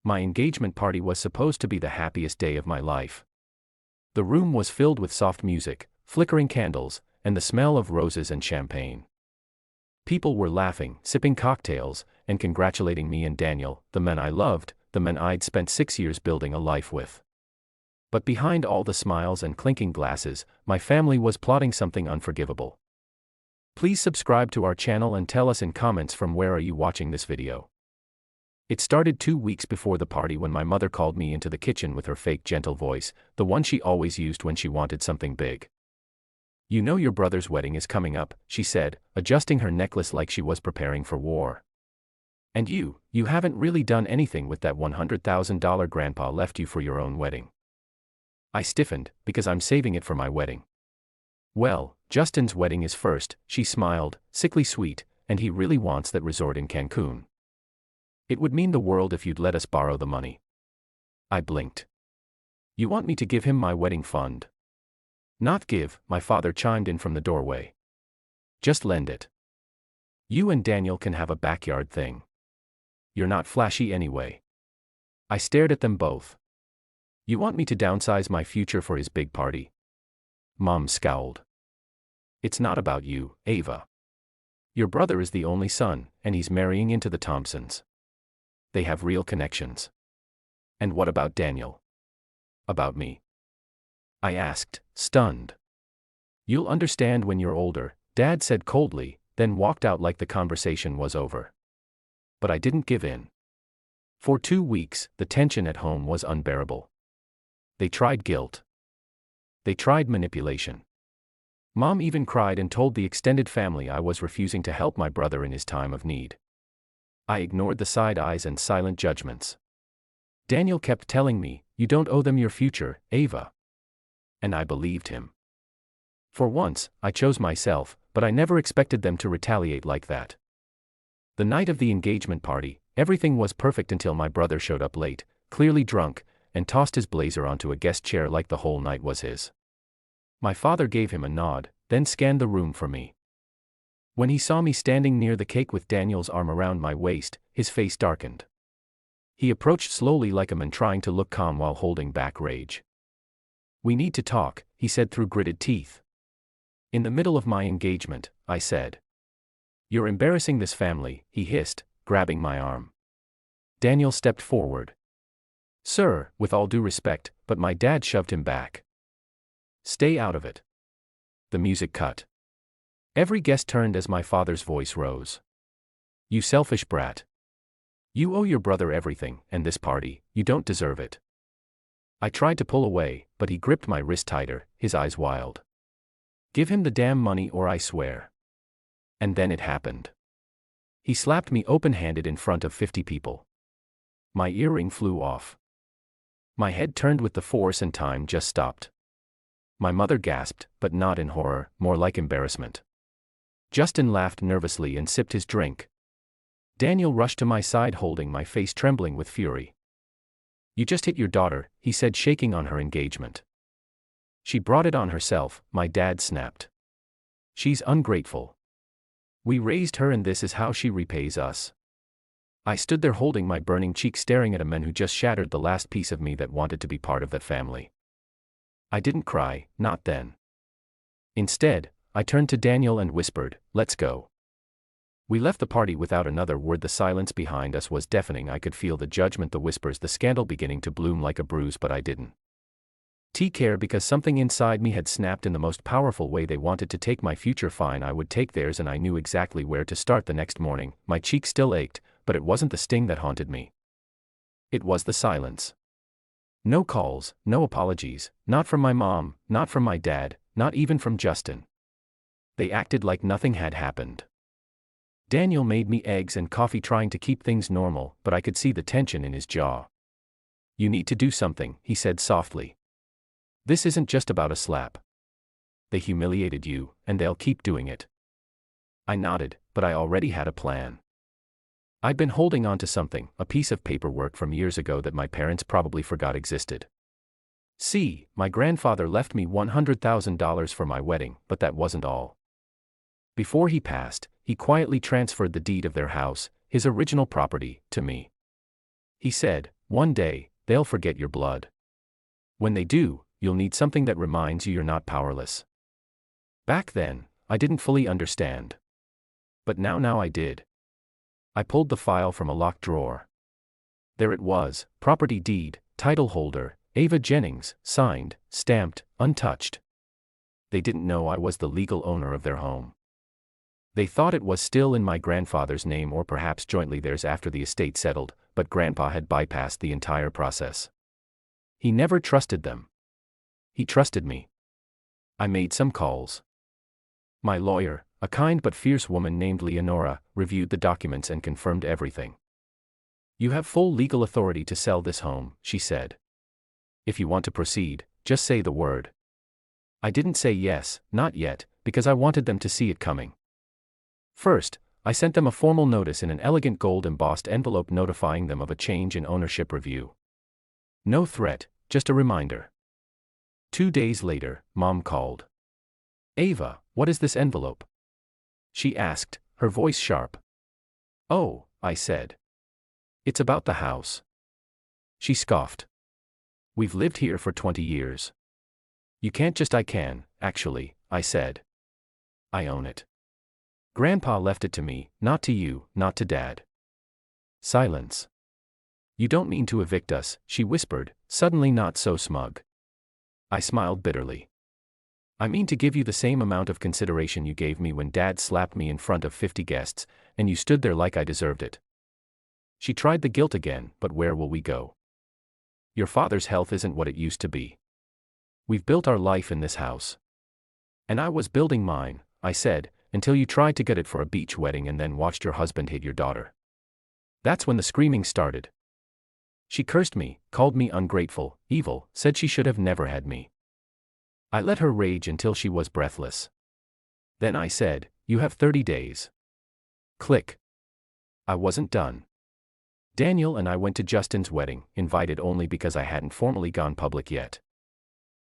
My engagement party was supposed to be the happiest day of my life. The room was filled with soft music, flickering candles, and the smell of roses and champagne. People were laughing, sipping cocktails, and congratulating me and Daniel, the men I loved, the men I'd spent 6 years building a life with. But behind all the smiles and clinking glasses, my family was plotting something unforgivable. Please subscribe to our channel and tell us in comments from where are you watching this video. It started 2 weeks before the party when my mother called me into the kitchen with her fake gentle voice, the one she always used when she wanted something big. "You know your brother's wedding is coming up," she said, adjusting her necklace like she was preparing for war. "And you haven't really done anything with that $100,000 grandpa left you for your own wedding." I stiffened, because I'm saving it for my wedding. "Well, Justin's wedding is first," she smiled, sickly sweet, "and he really wants that resort in Cancun. It would mean the world if you'd let us borrow the money." I blinked. "You want me to give him my wedding fund?" "Not give," my father chimed in from the doorway. "Just lend it. You and Daniel can have a backyard thing. You're not flashy anyway." I stared at them both. "You want me to downsize my future for his big party?" Mom scowled. "It's not about you, Ava. Your brother is the only son, and he's marrying into the Thompsons. They have real connections." "And what about Daniel?" "About me?" I asked, stunned. "You'll understand when you're older," Dad said coldly, then walked out like the conversation was over. But I didn't give in. For 2 weeks, the tension at home was unbearable. They tried guilt. They tried manipulation. Mom even cried and told the extended family I was refusing to help my brother in his time of need. I ignored the side eyes and silent judgments. Daniel kept telling me, "You don't owe them your future, Ava." And I believed him. For once, I chose myself, but I never expected them to retaliate like that. The night of the engagement party, everything was perfect until my brother showed up late, clearly drunk, and tossed his blazer onto a guest chair like the whole night was his. My father gave him a nod, then scanned the room for me. When he saw me standing near the cake with Daniel's arm around my waist, his face darkened. He approached slowly like a man trying to look calm while holding back rage. "We need to talk," he said through gritted teeth. "In the middle of my engagement," I said. "You're embarrassing this family," he hissed, grabbing my arm. Daniel stepped forward. "Sir, with all due respect," but my dad shoved him back. "Stay out of it." The music cut. Every guest turned as my father's voice rose. "You selfish brat. You owe your brother everything, and this party, you don't deserve it." I tried to pull away, but he gripped my wrist tighter, his eyes wild. "Give him the damn money or I swear." And then it happened. He slapped me open-handed in front of 50 people. My earring flew off. My head turned with the force and time just stopped. My mother gasped, but not in horror, more like embarrassment. Justin laughed nervously and sipped his drink. Daniel rushed to my side holding my face trembling with fury. "You just hit your daughter," he said shaking on her engagement. "She brought it on herself," my dad snapped. "She's ungrateful. We raised her and this is how she repays us." I stood there holding my burning cheek staring at a man who just shattered the last piece of me that wanted to be part of that family. I didn't cry, not then. Instead, I turned to Daniel and whispered, "Let's go." We left the party without another word. The silence behind us was deafening. I could feel the judgment, the whispers, the scandal beginning to bloom like a bruise, but I didn't care because something inside me had snapped in the most powerful way. They wanted to take my future, fine, I would take theirs, and I knew exactly where to start. The next morning, my cheek still ached, but it wasn't the sting that haunted me. It was the silence. No calls, no apologies, not from my mom, not from my dad, not even from Justin. They acted like nothing had happened. Daniel made me eggs and coffee trying to keep things normal, but I could see the tension in his jaw. "You need to do something," he said softly. "This isn't just about a slap. They humiliated you, and they'll keep doing it." I nodded, but I already had a plan. I'd been holding on to something, a piece of paperwork from years ago that my parents probably forgot existed. See, my grandfather left me $100,000 for my wedding, but that wasn't all. Before he passed, he quietly transferred the deed of their house, his original property, to me. He said, One day, they'll forget your blood. When they do, you'll need something that reminds you you're not powerless. Back then, I didn't fully understand. But now I did. I pulled the file from a locked drawer. There it was, property deed, title holder, Ava Jennings, signed, stamped, untouched. They didn't know I was the legal owner of their home. They thought it was still in my grandfather's name or perhaps jointly theirs after the estate settled, but Grandpa had bypassed the entire process. He never trusted them. He trusted me. I made some calls. My lawyer, a kind but fierce woman named Leonora, reviewed the documents and confirmed everything. You have full legal authority to sell this home, she said. If you want to proceed, just say the word. I didn't say yes, not yet, because I wanted them to see it coming. First, I sent them a formal notice in an elegant gold-embossed envelope notifying them of a change in ownership review. No threat, just a reminder. 2 days later, Mom called. Ava, what is this envelope? She asked, her voice sharp. Oh, I said. It's about the house. She scoffed. We've lived here for 20 years. You can't just I can, actually, I said. I own it. Grandpa left it to me, not to you, not to Dad. Silence. You don't mean to evict us, she whispered, suddenly not so smug. I smiled bitterly. I mean to give you the same amount of consideration you gave me when Dad slapped me in front of 50 guests, and you stood there like I deserved it. She tried the guilt again, but where will we go? Your father's health isn't what it used to be. We've built our life in this house. And I was building mine, I said, until you tried to get it for a beach wedding and then watched your husband hit your daughter. That's when the screaming started. She cursed me, called me ungrateful, evil, said she should have never had me. I let her rage until she was breathless. Then I said, you have 30 days. Click. I wasn't done. Daniel and I went to Justin's wedding, invited only because I hadn't formally gone public yet.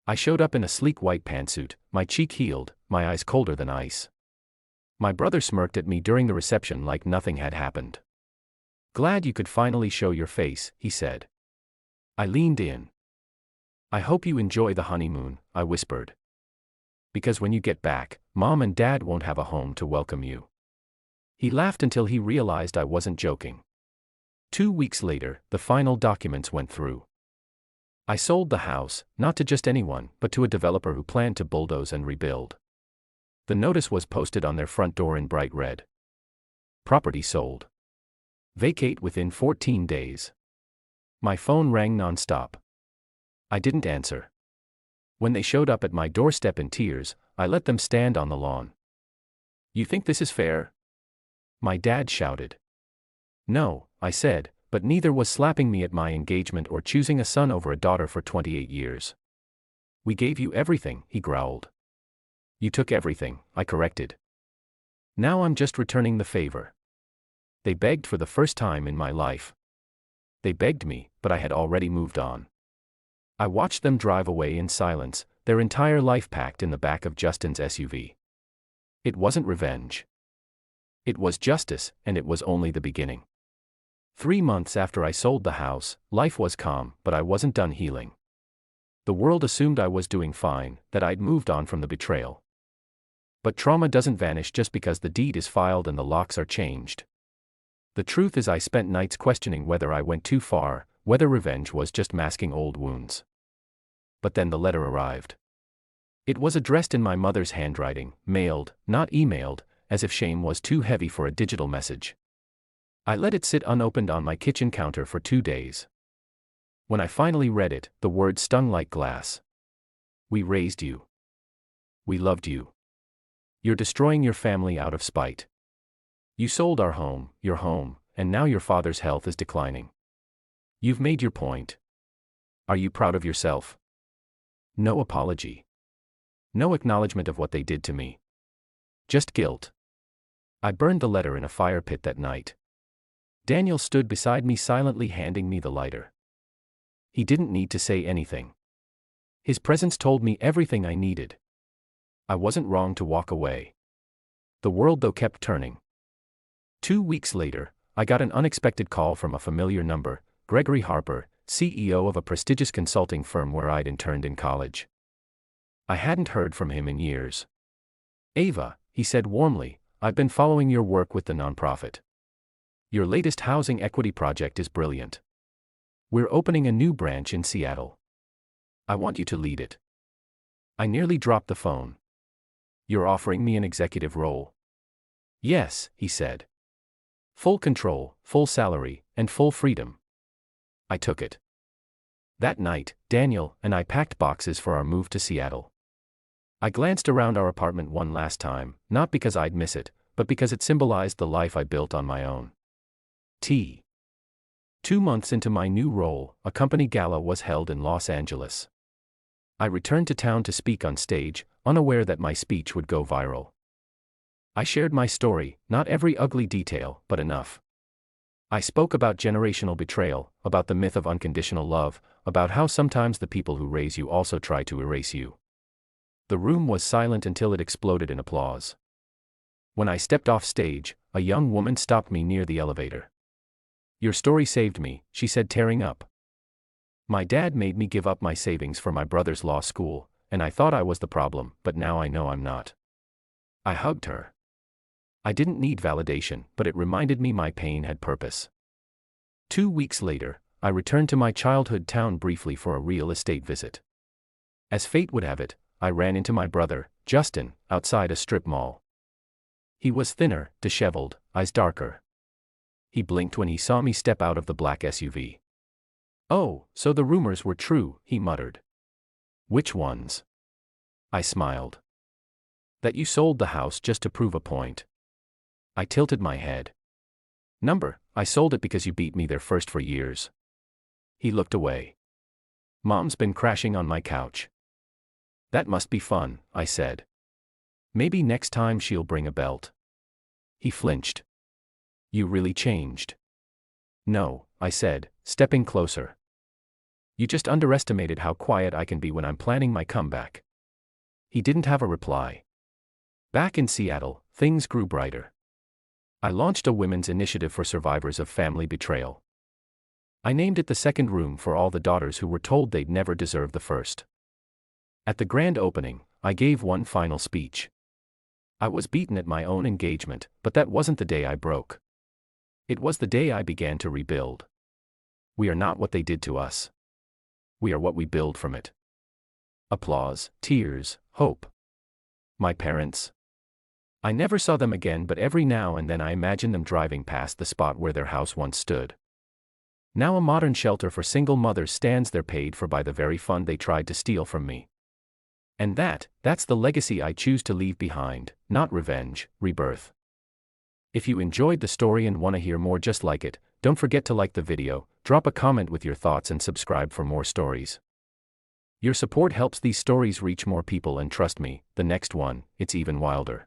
I showed up in a sleek white pantsuit, my cheek healed, my eyes colder than ice. My brother smirked at me during the reception like nothing had happened. Glad you could finally show your face, he said. I leaned in. I hope you enjoy the honeymoon, I whispered. Because when you get back, Mom and Dad won't have a home to welcome you. He laughed until he realized I wasn't joking. 2 weeks later, the final documents went through. I sold the house, not to just anyone, but to a developer who planned to bulldoze and rebuild. The notice was posted on their front door in bright red. Property sold. Vacate within 14 days. My phone rang nonstop. I didn't answer. When they showed up at my doorstep in tears, I let them stand on the lawn. You think this is fair? My dad shouted. No, I said, but neither was slapping me at my engagement or choosing a son over a daughter for 28 years. We gave you everything, he growled. You took everything, I corrected. Now I'm just returning the favor. They begged for the first time in my life. They begged me, but I had already moved on. I watched them drive away in silence, their entire life packed in the back of Justin's SUV. It wasn't revenge. It was justice, and it was only the beginning. 3 months after I sold the house, life was calm, but I wasn't done healing. The world assumed I was doing fine, that I'd moved on from the betrayal. But trauma doesn't vanish just because the deed is filed and the locks are changed. The truth is I spent nights questioning whether I went too far, whether revenge was just masking old wounds. But then the letter arrived. It was addressed in my mother's handwriting, mailed, not emailed, as if shame was too heavy for a digital message. I let it sit unopened on my kitchen counter for 2 days. When I finally read it, the words stung like glass. We raised you. We loved you. You're destroying your family out of spite. You sold our home, your home, and now your father's health is declining. You've made your point. Are you proud of yourself? No apology. No acknowledgement of what they did to me. Just guilt. I burned the letter in a fire pit that night. Daniel stood beside me silently handing me the lighter. He didn't need to say anything. His presence told me everything I needed. I wasn't wrong to walk away. The world though kept turning. 2 weeks later, I got an unexpected call from a familiar number. Gregory Harper, CEO of a prestigious consulting firm where I'd interned in college. I hadn't heard from him in years. "Ava," he said warmly, "I've been following your work with the nonprofit. Your latest housing equity project is brilliant. We're opening a new branch in Seattle. I want you to lead it." I nearly dropped the phone. "You're offering me an executive role?" "Yes," he said. "Full control, full salary, and full freedom." I took it. That night, Daniel and I packed boxes for our move to Seattle. I glanced around our apartment one last time, not because I'd miss it, but because it symbolized the life I built on my own. 2 months into my new role, a company gala was held in Los Angeles. I returned to town to speak on stage, unaware that my speech would go viral. I shared my story, not every ugly detail, but enough. I spoke about generational betrayal, about the myth of unconditional love, about how sometimes the people who raise you also try to erase you. The room was silent until it exploded in applause. When I stepped off stage, a young woman stopped me near the elevator. "Your story saved me," she said, tearing up. "My dad made me give up my savings for my brother's law school, and I thought I was the problem, but now I know I'm not." I hugged her. I didn't need validation, but it reminded me my pain had purpose. 2 weeks later, I returned to my childhood town briefly for a real estate visit. As fate would have it, I ran into my brother, Justin, outside a strip mall. He was thinner, disheveled, eyes darker. He blinked when he saw me step out of the black SUV. "Oh, so the rumors were true," he muttered. "Which ones?" I smiled. "That you sold the house just to prove a point." I tilted my head. I sold it because you beat me there first for years." He looked away. "Mom's been crashing on my couch." "That must be fun," I said. "Maybe next time she'll bring a belt." He flinched. "You really changed." "No," I said, stepping closer. "You just underestimated how quiet I can be when I'm planning my comeback." He didn't have a reply. Back in Seattle, things grew brighter. I launched a women's initiative for survivors of family betrayal. I named it the second room for all the daughters who were told they'd never deserve the first. At the grand opening, I gave one final speech. I was beaten at my own engagement, but that wasn't the day I broke. It was the day I began to rebuild. We are not what they did to us. We are what we build from it. Applause, tears, hope. My parents. I never saw them again, but every now and then I imagine them driving past the spot where their house once stood. Now a modern shelter for single mothers stands there, paid for by the very fund they tried to steal from me. And that's the legacy I choose to leave behind, not revenge, rebirth. If you enjoyed the story and want to hear more just like it, don't forget to like the video, drop a comment with your thoughts and subscribe for more stories. Your support helps these stories reach more people, and trust me, the next one, it's even wilder.